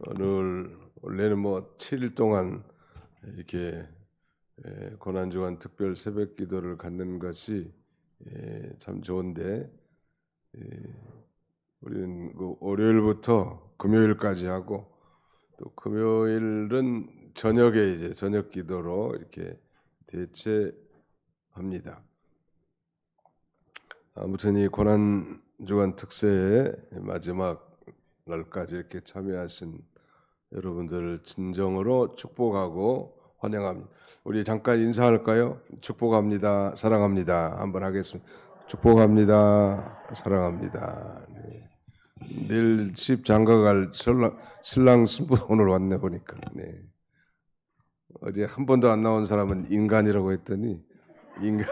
원래는 7일 동안 이렇게 고난주간 특별 새벽 기도를 갖는 것이 참 좋은데, 우리는 그 월요일부터 금요일까지 하고, 또 금요일은 저녁에 이제 저녁 기도로 이렇게 대체합니다. 아무튼 이 고난주간 특세의 마지막 날까지 이렇게 참여하신 여러분들을 진정으로 축복하고 환영합니다. 우리 잠깐 인사할까요? 축복합니다. 사랑합니다. 한번 하겠습니다. 축복합니다. 사랑합니다. 네. 내일 집 장가갈 신랑 신부 오늘 왔네 보니까. 네. 어제 한 번도 안 나온 사람은 인간이라고 했더니 인간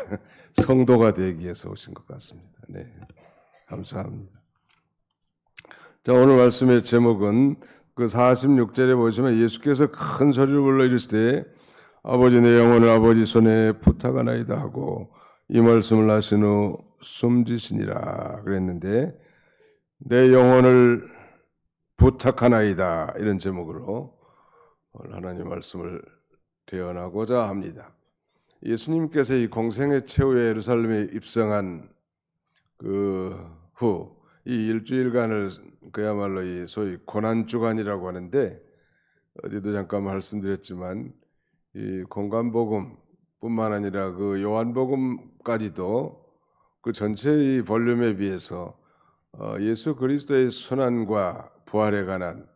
성도가 되기 위해서 오신 것 같습니다. 네. 감사합니다. 자, 오늘 말씀의 제목은 그 46절에 보시면 예수께서 큰 소리를 불러 이르시되 아버지 내 영혼을 아버지 손에 부탁하나이다 하고 이 말씀을 하신 후 숨지시니라 그랬는데, 내 영혼을 부탁하나이다 이런 제목으로 오늘 하나님 말씀을 대언하고자 합니다. 예수님께서 이 공생애 최후에 예루살렘에 입성한 그 후 이 일주일간을 그야말로 이 소위 고난주간이라고 하는데, 어제도 잠깐 말씀드렸지만 이 공간복음뿐만 아니라 그 요한복음까지도 그 전체의 볼륨에 비해서 예수 그리스도의 순환과 부활에 관한,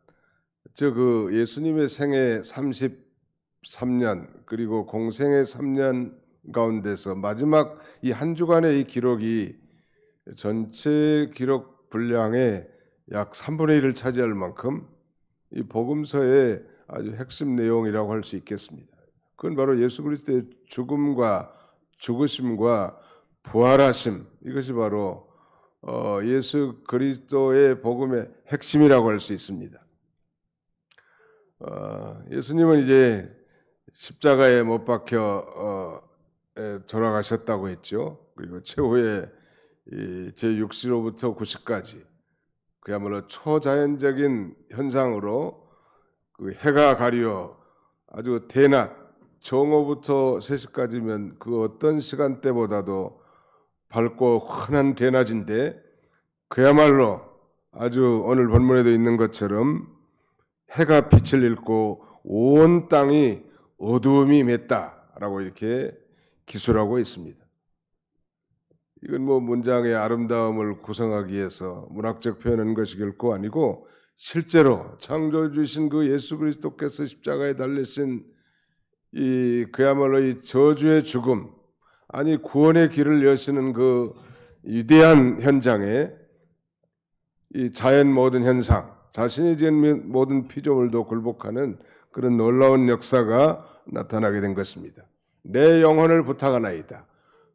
즉 그 예수님의 생애 33년 그리고 공생애 3년 가운데서 마지막 이 한 주간의 이 기록이 전체 기록 분량의 약 3분의 1을 차지할 만큼 이 복음서의 아주 핵심 내용이라고 할 수 있겠습니다. 그건 바로 예수 그리스도의 죽음과 죽으심과 부활하심, 이것이 바로 예수 그리스도의 복음의 핵심이라고 할 수 있습니다. 예수님은 이제 십자가에 못 박혀 돌아가셨다고 했죠. 그리고 최후의 제6시로부터 9시까지 그야말로 초자연적인 현상으로 그 해가 가려 아주 대낮 정오부터 3시까지면 그 어떤 시간대보다도 밝고 환한 대낮인데, 그야말로 아주 오늘 본문에도 있는 것처럼 해가 빛을 잃고 온 땅이 어두움이 맸다라고 이렇게 기술하고 있습니다. 이건 문장의 아름다움을 구성하기 위해서 문학적 표현한 것이 결코 아니고, 실제로 창조해 주신 그 예수 그리스도께서 십자가에 달리신 이 그야말로 이 저주의 죽음, 아니 구원의 길을 여시는 그 위대한 현장에 이 자연 모든 현상, 자신이 지은 모든 피조물도 굴복하는 그런 놀라운 역사가 나타나게 된 것입니다. 내 영혼을 부탁하나이다.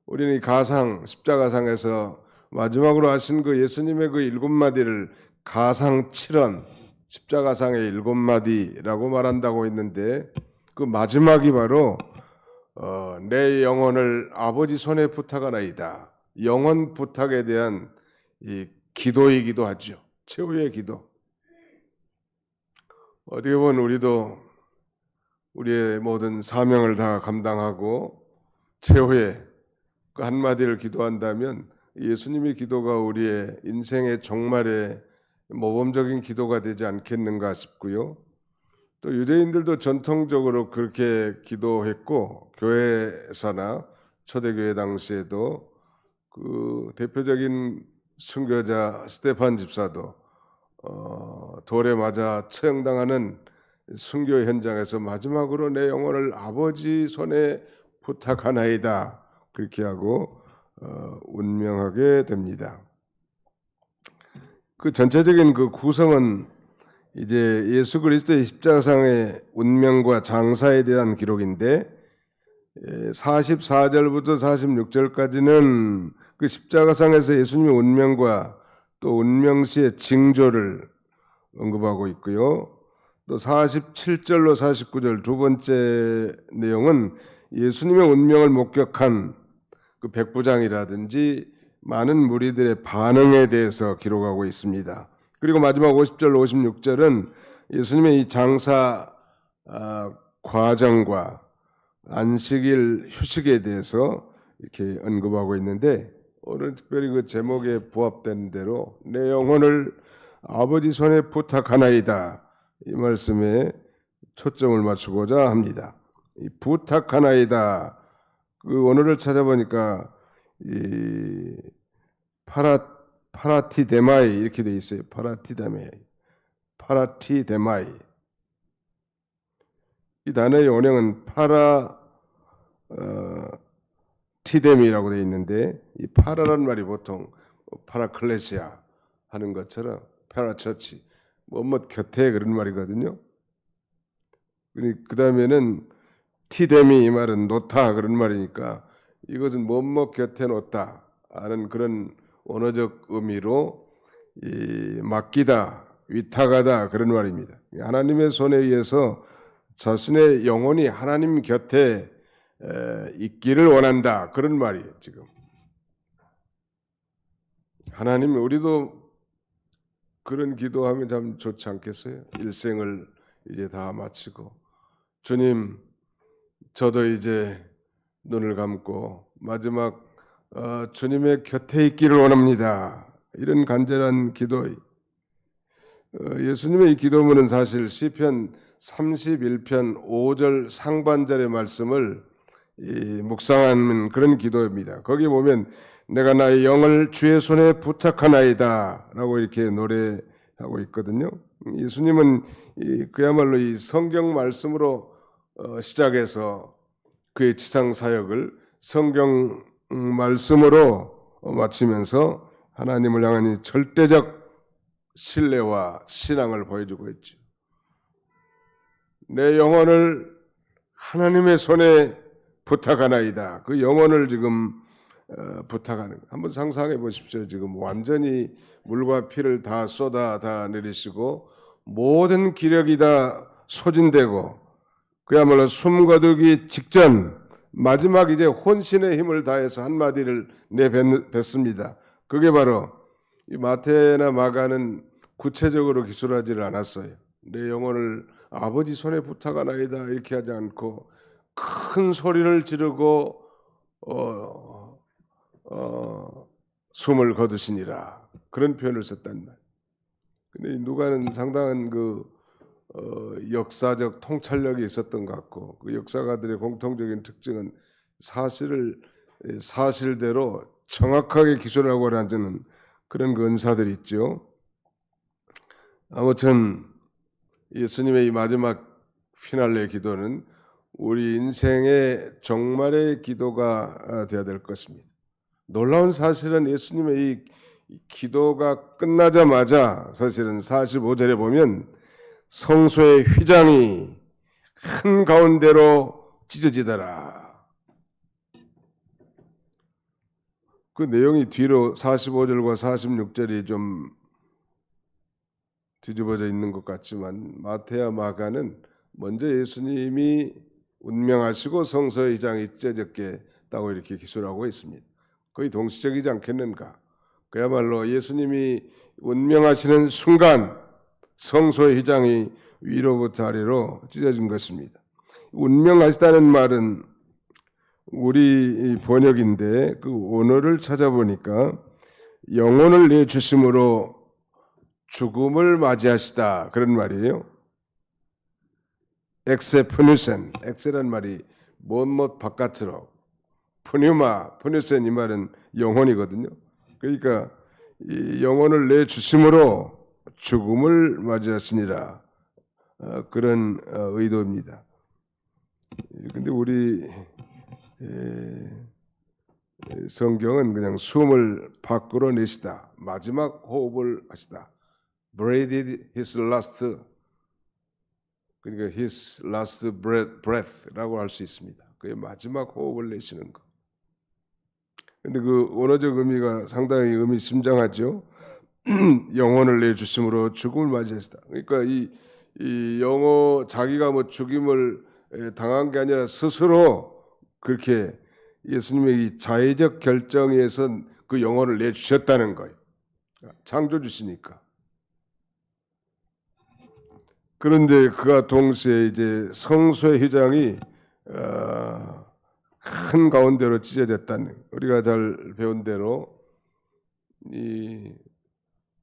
우리는 이 가상, 십자가상에서 마지막으로 하신 그 예수님의 그 7마디를 가상 7언, 십자가상의 7마디라고 말한다고 했는데, 그 마지막이 바로 내 영혼을 아버지 손에 부탁하나이다. 영혼 부탁에 대한 이 기도이기도 하죠. 최후의 기도. 어떻게 보면 우리도 우리의 모든 사명을 다 감당하고 최후의 그 한마디를 기도한다면 예수님의 기도가 우리의 인생의 종말의 모범적인 기도가 되지 않겠는가 싶고요. 또 유대인들도 전통적으로 그렇게 기도했고, 교회사나 초대교회 당시에도 그 대표적인 순교자 스데반 집사도 돌에 맞아 처형당하는 순교 현장에서 마지막으로 내 영혼을 아버지 손에 부탁하나이다 그렇게 하고 운명하게 됩니다. 그 전체적인 그 구성은 이제 예수 그리스도의 십자가상의 운명과 장사에 대한 기록인데, 44절부터 46절까지는 그 십자가상에서 예수님의 운명과 또 운명시의 징조를 언급하고 있고요. 또 47절로 49절 두 번째 내용은 예수님의 운명을 목격한 그 백부장이라든지 많은 무리들의 반응에 대해서 기록하고 있습니다. 그리고 마지막 50절, 56절은 예수님의 이 장사 과정과 안식일 휴식에 대해서 이렇게 언급하고 있는데, 오늘 특별히 그 제목에 부합된 대로 내 영혼을 아버지 손에 부탁하나이다, 이 말씀에 초점을 맞추고자 합니다. 이 부탁하나이다, 그 원어를 찾아보니까 이 파라티데마이 이렇게 돼 있어요. 파라티데마이. 이 단어의 원형은 티뎀이라고 되어 있는데, 이 파라라는 말이 보통 파라클레시아 하는 것처럼 파라처치, 뭐뭐 곁에, 그런 말이거든요. 그 다음에는 티뎀이, 이 말은 놓다, 그런 말이니까 이것은 뭐뭐 곁에 놓다 하는 그런 언어적 의미로 맡기다, 위탁하다, 그런 말입니다. 하나님의 손에 의해서 자신의 영혼이 하나님 곁에 있기를 원한다, 그런 말이에요. 지금 하나님, 우리도 그런 기도하면 참 좋지 않겠어요? 일생을 이제 다 마치고, 주님, 저도 이제 눈을 감고 마지막 주님의 곁에 있기를 원합니다, 이런 간절한 기도. 예수님의 이 기도문은 사실 시편 31편 5절 상반절의 말씀을 묵상하는 그런 기도입니다. 거기 보면 내가 나의 영을 주의 손에 부탁하나이다 라고 이렇게 노래하고 있거든요. 예수님은 그야말로 이 성경 말씀으로 시작해서 그의 지상 사역을 성경 말씀으로 마치면서 하나님을 향한 이 절대적 신뢰와 신앙을 보여주고 있죠. 내 영혼을 하나님의 손에 부탁하나이다. 그 영혼을 지금 부탁하는 거. 한번 상상해 보십시오. 지금 완전히 물과 피를 다 쏟아 내리시고 모든 기력이 다 소진되고 그야말로 숨 거두기 직전 마지막 이제 혼신의 힘을 다해서 한마디를 내뱉습니다. 그게 바로 이 마태나 마가는 구체적으로 기술하지를 않았어요. 내 영혼을 아버지 손에 부탁하나이다 이렇게 하지 않고 큰 소리를 지르고 숨을 거두시니라, 그런 표현을 썼단 말이에요. 근데 누가는 상당한 그 역사적 통찰력이 있었던 것 같고, 그 역사가들의 공통적인 특징은 사실대로 정확하게 기술하고 하는 그런 그 은사들이 있죠. 아무튼 예수님의 이 마지막 피날레 기도는 우리 인생의 종말의 기도가 되어야 될 것입니다. 놀라운 사실은 예수님의 이 기도가 끝나자마자 사실은 45절에 보면 성소의 휘장이 한가운데로 찢어지더라. 그 내용이 뒤로 45절과 46절이 좀 뒤집어져 있는 것 같지만, 마태와 마가는 먼저 예수님이 운명하시고 성소의 휘장이 찢어졌겠다고 이렇게 기술하고 있습니다. 거의 동시적이지 않겠는가? 그야말로 예수님이 운명하시는 순간 성소의 휘장이 위로부터 아래로 찢어진 것입니다. 운명하시다는 말은 우리 번역인데 그 원어를 찾아보니까 영혼을 내주심으로 죽음을 맞이하시다, 그런 말이에요. 엑세 푸뉴센, 엑세란 말이 못못 바깥으로, 푸뉴센 이 말은 영혼이거든요. 그러니까 이 영혼을 내주심으로 죽음을 맞이하시니라, 그런 의도입니다. 근데 우리 성경은 그냥 숨을 밖으로 내시다, 마지막 호흡을 하시다, breathed his last, 그러니까 his last breath라고 할 수 있습니다. 그의 마지막 호흡을 내시는 것. 근데 그 원어적 의미가 상당히 의미심장하죠. 영혼을 내주심으로 죽음을 맞이하시다. 그러니까 이 영어 자기가 뭐 죽임을 당한 게 아니라 스스로 그렇게 예수님의 이 자의적 결정에서 그 영혼을 내주셨다는 거예요. 창조주시니까. 그런데 그가 동시에 이제 성소의 휘장이 한 가운데로 찢어졌다는, 우리가 잘 배운 대로 이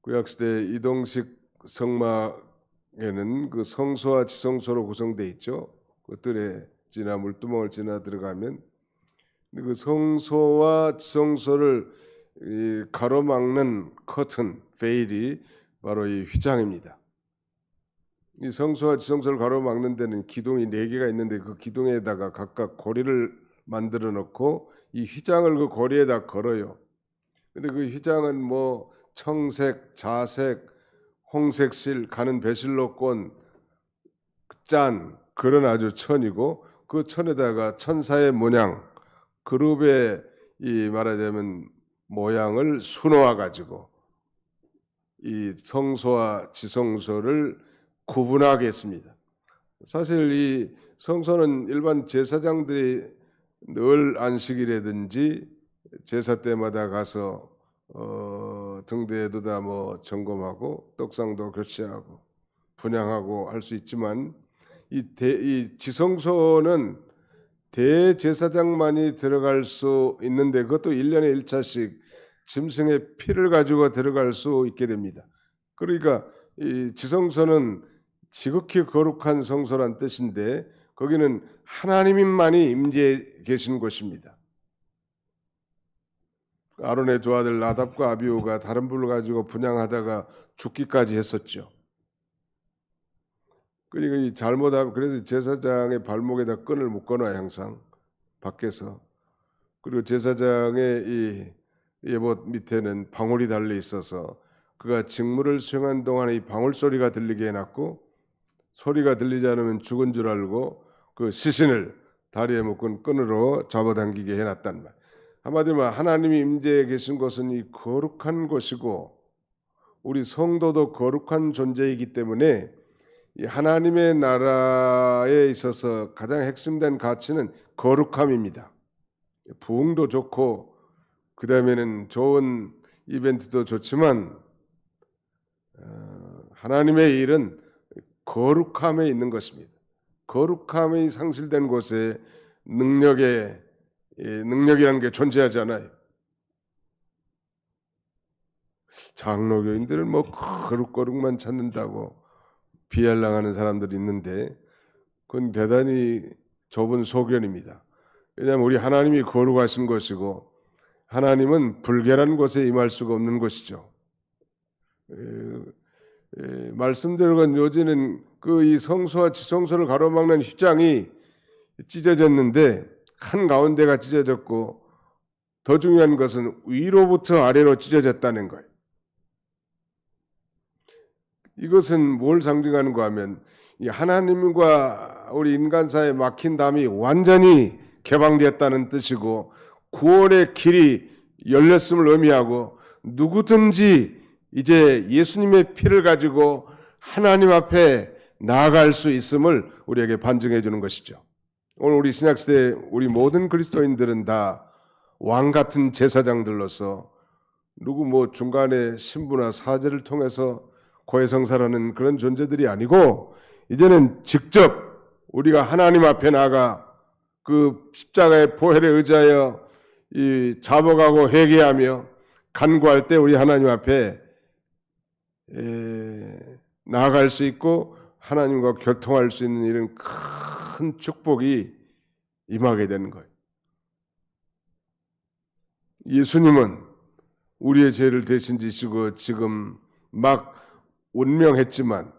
구약시대 이동식 성막에는 그 성소와 지성소로 구성되어 있죠. 그 뜰에 지나 물두멍을 지나 들어가면 그 성소와 지성소를 가로막는 커튼, 베일이 바로 이 휘장입니다. 이 성소와 지성소를 가로막는 데는 기둥이 4개가 있는데 그 기둥에다가 각각 고리를 만들어 놓고 이 휘장을 그 고리에다 걸어요. 근데 그 휘장은 뭐 청색, 자색, 홍색 실, 가는 배실로권, 짠, 그런 아주 천이고, 그 천에다가 천사의 모양, 그룹의 이 말하자면 모양을 수놓아 가지고 이 성소와 지성소를 구분하게 했습니다. 사실 이 성소는 일반 제사장들이 늘 안식일이라든지 제사 때마다 가서 등대에도다 뭐 점검하고 떡상도 교체하고 분향하고 할 수 있지만 이 지성소는 대제사장만이 들어갈 수 있는데 그것도 1년에 1차씩 짐승의 피를 가지고 들어갈 수 있게 됩니다. 그러니까 이 지성소는 지극히 거룩한 성소란 뜻인데 거기는 하나님만이 임재해 계신 곳입니다. 아론의 두 아들 나답과 아비후가 다른 불을 가지고 분향하다가 죽기까지 했었죠. 그러니까 이 잘못하면, 그래서 제사장의 발목에다 끈을 묶어놔요, 항상 밖에서. 그리고 제사장의 이 예봇 밑에는 방울이 달려 있어서 그가 직무를 수행한 동안에 이 방울 소리가 들리게 해놨고, 소리가 들리지 않으면 죽은 줄 알고 그 시신을 다리에 묶은 끈으로 잡아당기게 해놨단 말. 한마디로 하나님이 임재해 계신 곳은 이 거룩한 곳이고 우리 성도도 거룩한 존재이기 때문에 이 하나님의 나라에 있어서 가장 핵심된 가치는 거룩함입니다. 부흥도 좋고 그 다음에는 좋은 이벤트도 좋지만 하나님의 일은 거룩함에 있는 것입니다. 거룩함이 상실된 곳에 능력이라는 게 존재하지 않아요. 장로교인들은 뭐 거룩만 찾는다고 비알랑하는 사람들이 있는데 그건 대단히 좁은 소견입니다. 왜냐하면 우리 하나님이 거룩하신 것이고 하나님은 불결한 곳에 임할 수가 없는 것이죠. 말씀대로 요즘은 그 이 성소와 지성소를 가로막는 휘장이 찢어졌는데 한 가운데가 찢어졌고 더 중요한 것은 위로부터 아래로 찢어졌다는 거예요. 이것은 뭘 상징하는가 하면 이 하나님과 우리 인간 사이에 막힌 담이 완전히 개방되었다는 뜻이고 구원의 길이 열렸음을 의미하고 누구든지 이제 예수님의 피를 가지고 하나님 앞에 나아갈 수 있음을 우리에게 반증해 주는 것이죠. 오늘 우리 신약시대 우리 모든 그리스도인들은 다 왕 같은 제사장들로서 누구 뭐 중간에 신부나 사제를 통해서 고해성사라는 그런 존재들이 아니고 이제는 직접 우리가 하나님 앞에 나가 그 십자가의 보혈에 의지하여 이 자복하고 회개하며 간구할 때 우리 하나님 앞에 나아갈 수 있고 하나님과 교통할 수 있는 이런 큰 축복이 임하게 되는 거예요. 예수님은 우리의 죄를 대신 지시고 지금 막 운명했지만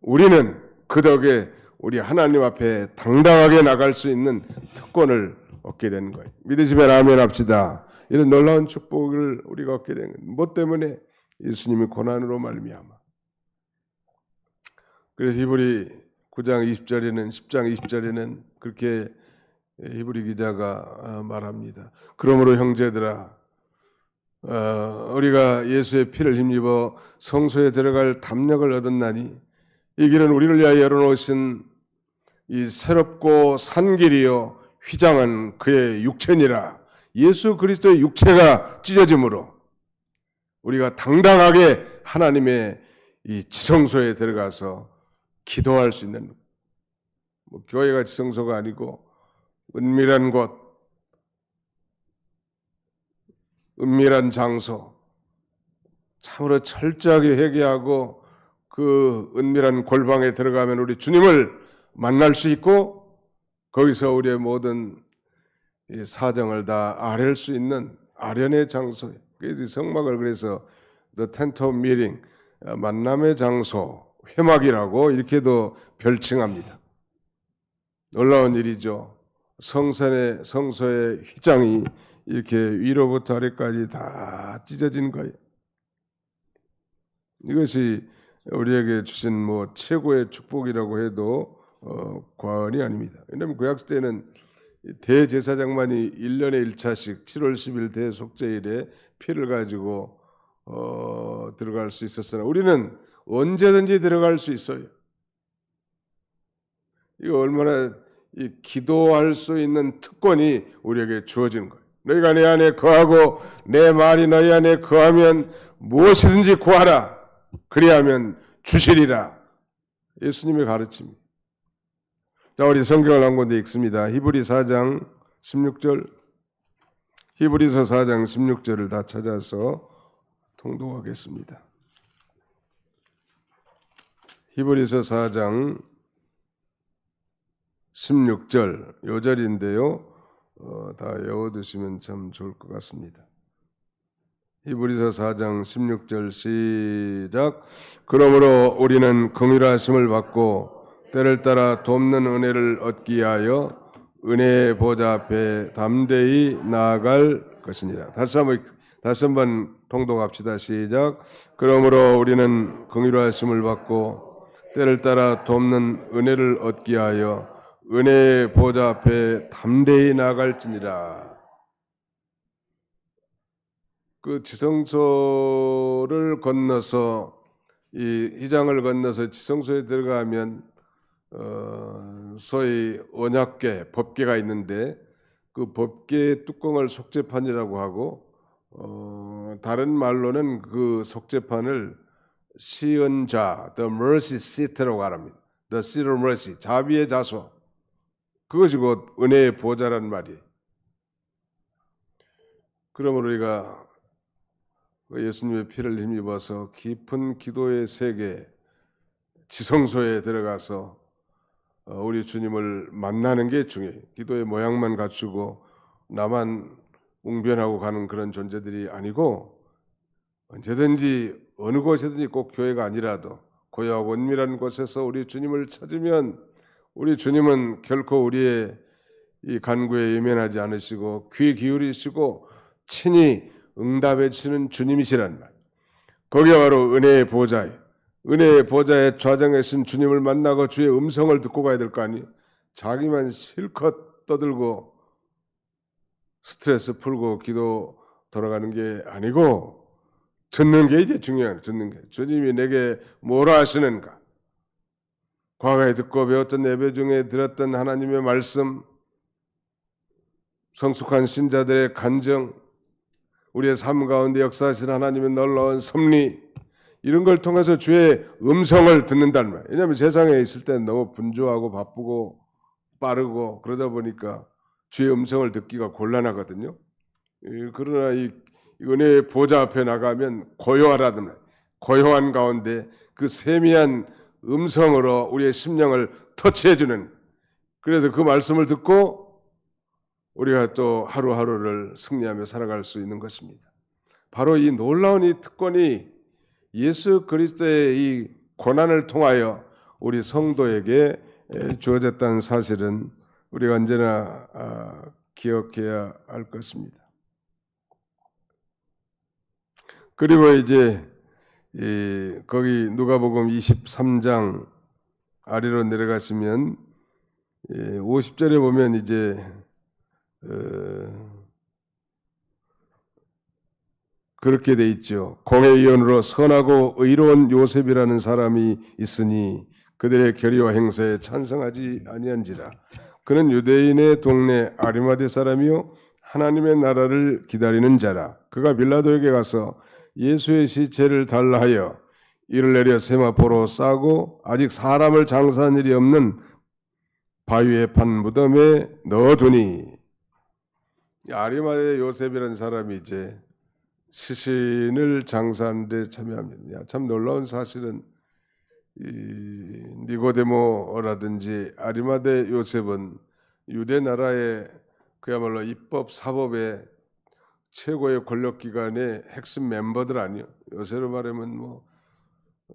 우리는 그 덕에 우리 하나님 앞에 당당하게 나갈 수 있는 특권을 얻게 되는 거예요. 믿으시면 아멘 합시다. 이런 놀라운 축복을 우리가 얻게 되는 거예요. 뭐 때문에? 예수님이 고난으로 말미암아. 그래서 히브리 9장 20절에는 10장 20절에는 그렇게 히브리 기자가 말합니다. 그러므로 형제들아 우리가 예수의 피를 힘입어 성소에 들어갈 담력을 얻었나니 이 길은 우리를 위하여 열어놓으신 이 새롭고 산 길이요 휘장은 그의 육체니라. 예수 그리스도의 육체가 찢어짐으로 우리가 당당하게 하나님의 이 지성소에 들어가서 기도할 수 있는, 뭐 교회가 지성소가 아니고 은밀한 곳, 은밀한 장소, 참으로 철저하게 회개하고 그 은밀한 골방에 들어가면 우리 주님을 만날 수 있고 거기서 우리의 모든 이 사정을 다 아뢰 수 있는 아련의 장소. 그래서 성막을 그래서 The Tent of Meeting, 만남의 장소, 회막이라고 이렇게도 별칭합니다. 놀라운 일이죠. 성소의 휘장이 이렇게 위로부터 아래까지 다 찢어진 거예요. 이것이 우리에게 주신 뭐 최고의 축복이라고 해도 과언이 아닙니다. 왜냐하면 구약 때는 대제사장만이 1년에 1차씩 7월 10일 대속죄일에 피를 가지고 들어갈 수 있었으나 우리는 언제든지 들어갈 수 있어요. 이거 얼마나 기도할 수 있는 특권이 우리에게 주어지는 거예요. 너희가 내 안에 거하고 내 말이 너희 안에 거하면 무엇이든지 구하라. 그리하면 주시리라. 예수님의 가르침입니다. 자, 우리 성경을 한 군데 읽습니다. 히브리 4장 16절, 히브리서 4장 16절을 다 찾아서 통독하겠습니다. 히브리서 4장 16절 요 절인데요. 다 외워두시면 참 좋을 것 같습니다. 히브리서 4장 16절 시작. 그러므로 우리는 긍휼하심을 받고 때를 따라 돕는 은혜를 얻기 위하여 은혜의 보좌 앞에 담대히 나아갈 것이니라. 다시 한번 통독합시다. 시작. 그러므로 우리는 긍휼하심을 받고 때를 따라 돕는 은혜를 얻기 위하여 은혜의 보좌 앞에 담대히 나아갈지니라. 그 지성소를 건너서 이 휘장을 건너서 지성소에 들어가면 소위 언약궤, 법궤가 있는데 그 법궤의 뚜껑을 속죄판이라고 하고 다른 말로는 그 속죄판을 시은좌, the mercy seat라고 말합니다. the seat of mercy, 자비의 자소. 그것이 곧 은혜의 보좌라는 말이에요. 그러므로 우리가 예수님의 피를 힘입어서 깊은 기도의 세계, 지성소에 들어가서 우리 주님을 만나는 게 중요해요. 기도의 모양만 갖추고 나만 웅변하고 가는 그런 존재들이 아니고 언제든지 어느 곳이든지 꼭 교회가 아니라도 고요하고 은밀한 곳에서 우리 주님을 찾으면 우리 주님은 결코 우리의 이 간구에 예면하지 않으시고 귀 기울이시고 친히 응답해 주시는 주님이시란 말. 거기가 바로 은혜의 보좌예요. 은혜의 보좌에 좌정에 신 주님을 만나고 주의 음성을 듣고 가야 될 거 아니에요. 자기만 실컷 떠들고 스트레스 풀고 기도 돌아가는 게 아니고 듣는 게 이제 중요해요. 듣는 게. 주님이 내게 뭐라 하시는가. 과거에 듣고 배웠던 예배 중에 들었던 하나님의 말씀, 성숙한 신자들의 간증, 우리의 삶 가운데 역사하신 하나님의 놀라운 섭리, 이런 걸 통해서 주의 음성을 듣는다는 말이에요. 왜냐하면 세상에 있을 때는 너무 분주하고 바쁘고 빠르고 그러다 보니까 주의 음성을 듣기가 곤란하거든요. 그러나 이 은혜의 보좌 앞에 나가면 고요하라는 말이에요. 고요한 가운데 그 세미한 음성으로 우리의 심령을 터치해주는, 그래서 그 말씀을 듣고 우리가 또 하루하루를 승리하며 살아갈 수 있는 것입니다. 바로 이 놀라운 이 특권이 예수 그리스도의 이 고난을 통하여 우리 성도에게 주어졌다는 사실은 우리가 언제나 기억해야 할 것입니다. 그리고 이제 거기 누가복음 23장 아래로 내려가시면 50절에 보면 이제 그렇게 돼 있죠. 공회의원으로 선하고 의로운 요셉이라는 사람이 있으니 그들의 결의와 행사에 찬성하지 아니한지라. 그는 유대인의 동네 아리마대 사람이요 하나님의 나라를 기다리는 자라. 그가 빌라도에게 가서 예수의 시체를 달라 하여 이를 내려 세마포로 싸고 아직 사람을 장사한 일이 없는 바위에 판 무덤에 넣어두니. 아리마대 요셉이라는 사람이 이제 시신을 장사하는 데 참여합니다. 참 놀라운 사실은 이 니고데모라든지 아리마대 요셉은 유대 나라의 그야말로 입법 사법의 최고의 권력기관의 핵심 멤버들 아니요. 요새로 말하면 뭐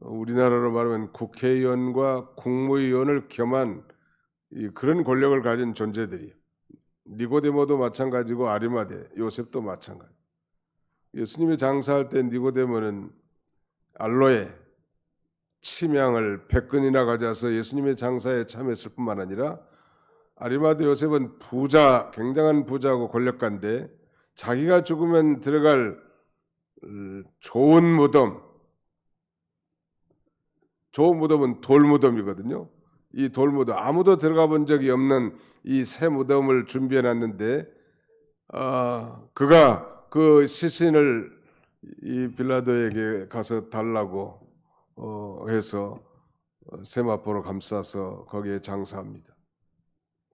우리나라로 말하면 국회의원과 국무위원을 겸한 그런 권력을 가진 존재들이에요. 니고데모도 마찬가지고 아리마대 요셉도 마찬가지. 예수님이 장사할 때 니고데모는 알로에 침향을 100근이나 가져와서 예수님의 장사에 참여했을 뿐만 아니라 아리마대 요셉은 부자, 굉장한 부자고 권력가인데 자기가 죽으면 들어갈 좋은 무덤은 돌무덤이거든요. 이 돌무덤, 아무도 들어가 본 적이 없는 이 새 무덤을 준비해 놨는데 그가 그 시신을 이 빌라도에게 가서 달라고 해서 세마포로 감싸서 거기에 장사합니다.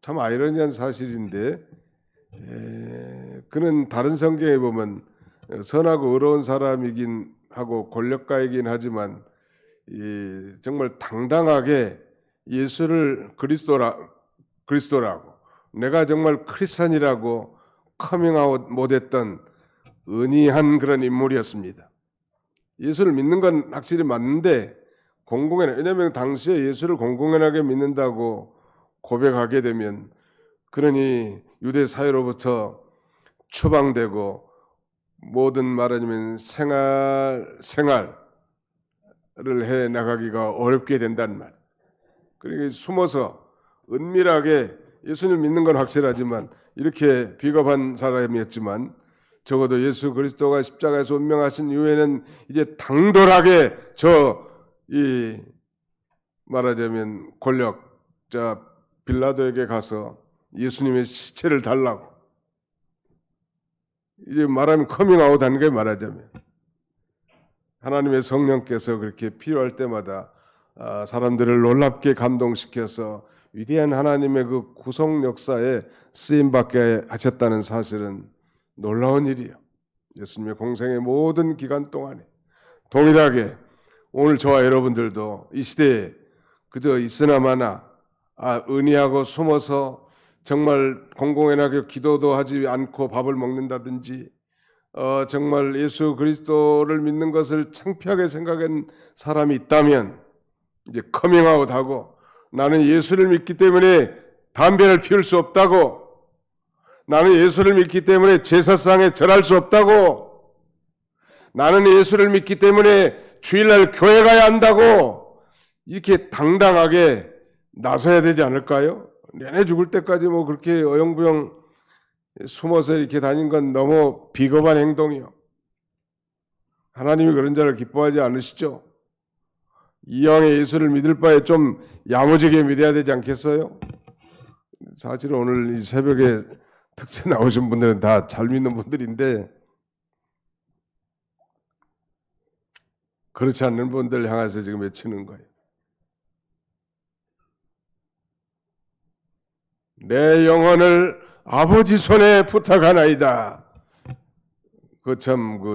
참 아이러니한 사실인데 그는 다른 성경에 보면 선하고 의로운 사람이긴 하고 권력가이긴 하지만 정말 당당하게 예수를 그리스도라고 내가 정말 크리스찬이라고 커밍아웃 못했던 은희한 그런 인물이었습니다. 예수를 믿는 건 확실히 맞는데 왜냐하면 당시에 예수를 공공연하게 믿는다고 고백하게 되면 그러니 유대 사회로부터 추방되고 모든 말하자면 생활을 해 나가기가 어렵게 된다는 말. 그러니까 숨어서 은밀하게 예수를 믿는 건 확실하지만 이렇게 비겁한 사람이었지만 적어도 예수 그리스도가 십자가에서 운명하신 이후에는 이제 당돌하게 말하자면 권력자 빌라도에게 가서 예수님의 시체를 달라고 이제 말하면 커밍아웃 하는 게 말하자면 하나님의 성령께서 그렇게 필요할 때마다 사람들을 놀랍게 감동시켜서 위대한 하나님의 그 구속 역사에 쓰임받게 하셨다는 사실은 놀라운 일이에요. 예수님의 공생의 모든 기간 동안에 동일하게 오늘 저와 여러분들도 이 시대에 그저 있으나마나 은희하고 숨어서 정말 공공연하게 기도도 하지 않고 밥을 먹는다든지 정말 예수 그리스도를 믿는 것을 창피하게 생각한 사람이 있다면 이제 커밍아웃하고 나는 예수를 믿기 때문에 담배를 피울 수 없다고 나는 예수를 믿기 때문에 제사상에 절할 수 없다고 나는 예수를 믿기 때문에 주일날 교회 가야 한다고 이렇게 당당하게 나서야 되지 않을까요? 내내 죽을 때까지 뭐 그렇게 어영부영 숨어서 이렇게 다닌 건 너무 비겁한 행동이요. 하나님이 그런 자를 기뻐하지 않으시죠? 이왕에 예수를 믿을 바에 좀 야무지게 믿어야 되지 않겠어요? 사실 오늘 이 새벽에 특채 나오신 분들은 다 잘 믿는 분들인데 그렇지 않는 분들 향해서 지금 외치는 거예요. 내 영혼을 아버지 손에 부탁하나이다. 그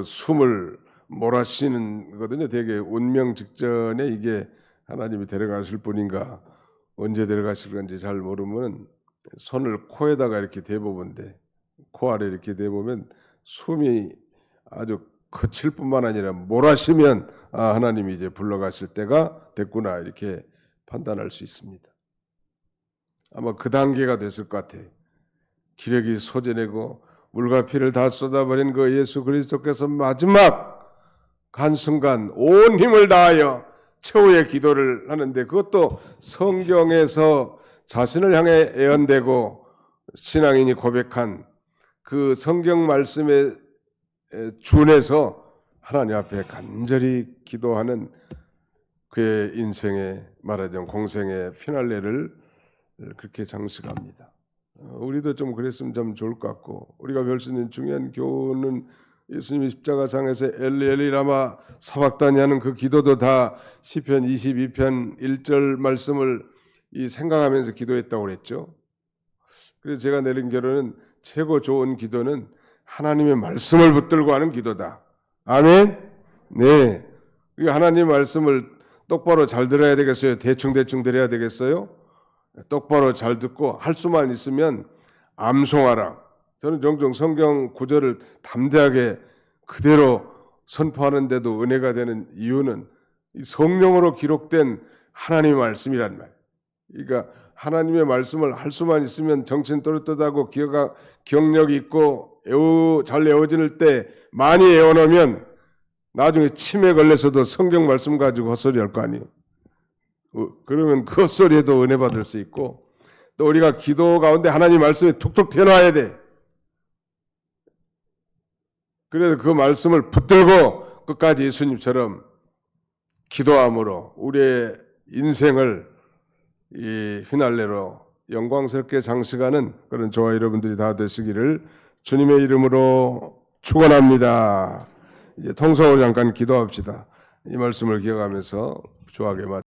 숨을 몰아쉬는 거거든요. 되게 운명 직전에 이게 하나님이 데려가실 분인가 언제 데려가실 건지 잘 모르면 손을 코에다가 이렇게 대보는데 코 아래 이렇게 대보면 숨이 아주 그칠 뿐만 아니라 몰아쉬면 하나님이 이제 불러가실 때가 됐구나 이렇게 판단할 수 있습니다. 아마 그 단계가 됐을 것 같아요. 기력이 소진하고 물과 피를 다 쏟아버린 그 예수 그리스도께서 마지막 한순간 온 힘을 다하여 최후의 기도를 하는데 그것도 성경에서 자신을 향해 예언되고 신앙인이 고백한 그 성경 말씀에 준해서 하나님 앞에 간절히 기도하는 그의 인생의 말하자면 공생의 피날레를 그렇게 장식합니다. 우리도 좀 그랬으면 좀 좋을 것 같고 우리가 배울 수 있는 중요한 교훈은 예수님이 십자가상에서 엘리 라마 사박다니 하는 그 기도도 다 시편 22편 1절 말씀을 생각하면서 기도했다고 그랬죠. 그래서 제가 내린 결론은 최고 좋은 기도는 하나님의 말씀을 붙들고 하는 기도다. 아멘? 네. 하나님 말씀을 똑바로 잘 들어야 되겠어요? 대충 들어야 되겠어요? 똑바로 잘 듣고 할 수만 있으면 암송하라. 저는 종종 성경 구절을 담대하게 그대로 선포하는데도 은혜가 되는 이유는 성령으로 기록된 하나님의 말씀이란 말이에요. 그러니까 하나님의 말씀을 할 수만 있으면 정신 또렷하고 기억력이 있고 잘 외워질 때 많이 외워놓으면 나중에 치매 걸려서도 성경 말씀 가지고 헛소리 할 거 아니에요. 그러면 그 헛소리에도 은혜 받을 수 있고 또 우리가 기도 가운데 하나님 말씀이 툭툭 튀어나와야 돼. 그래서 그 말씀을 붙들고 끝까지 예수님처럼 기도함으로 우리의 인생을 이 휘날레로 영광스럽게 장식하는 그런 저와 여러분들이 다 되시기를 주님의 이름으로 축원합니다. 이제 통성으로 잠깐 기도합시다. 이 말씀을 기억하면서 주하게